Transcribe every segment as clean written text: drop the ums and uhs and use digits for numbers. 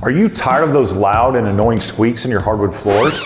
Are you tired of those loud and annoying squeaks in your hardwood floors?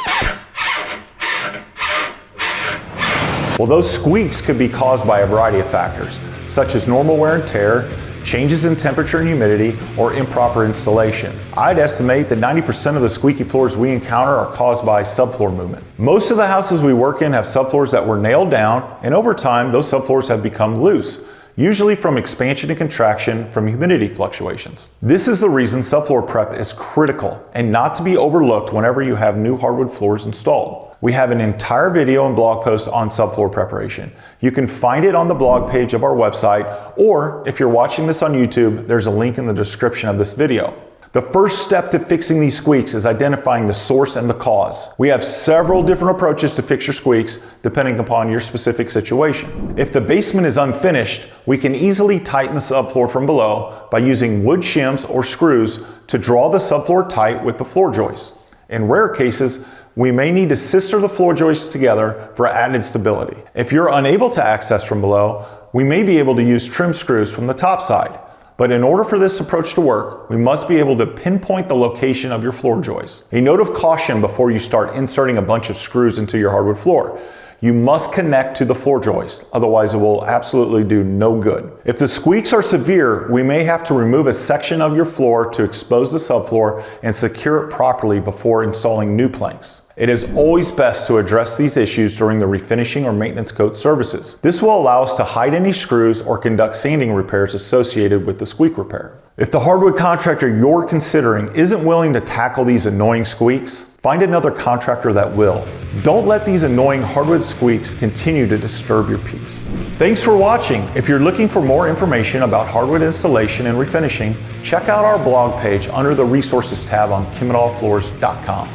Well, those squeaks could be caused by a variety of factors, such as normal wear and tear, changes in temperature and humidity, or improper installation. I'd estimate that 90% of the squeaky floors we encounter are caused by subfloor movement. Most of the houses we work in have subfloors that were nailed down, and over time, those subfloors have become loose, usually from expansion and contraction from humidity fluctuations. This is the reason subfloor prep is critical and not to be overlooked whenever you have new hardwood floors installed. We have an entire video and blog post on subfloor preparation. You can find it on the blog page of our website, or if you're watching this on YouTube, there's a link in the description of this video. The first step to fixing these squeaks is identifying the source and the cause. We have several different approaches to fix your squeaks depending upon your specific situation. If the basement is unfinished, we can easily tighten the subfloor from below by using wood shims or screws to draw the subfloor tight with the floor joist. In rare cases, we may need to sister the floor joists together for added stability. If you're unable to access from below, we may be able to use trim screws from the top side. But in order for this approach to work, we must be able to pinpoint the location of your floor joist. A note of caution before you start inserting a bunch of screws into your hardwood floor. You must connect to the floor joist, otherwise it will absolutely do no good. If the squeaks are severe, we may have to remove a section of your floor to expose the subfloor and secure it properly before installing new planks. It is always best to address these issues during the refinishing or maintenance coat services. This will allow us to hide any screws or conduct sanding repairs associated with the squeak repair. If the hardwood contractor you're considering isn't willing to tackle these annoying squeaks, find another contractor that will. Don't let these annoying hardwood squeaks continue to disturb your peace. Thanks for watching. If you're looking for more information about hardwood installation and refinishing, check out our blog page under the resources tab on KimminaUFloors.com.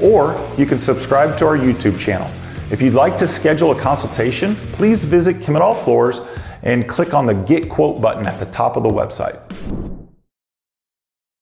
Or you can subscribe to our YouTube channel. If you'd like to schedule a consultation, please visit Kimminau Floors and click on the Get Quote button at the top of the website.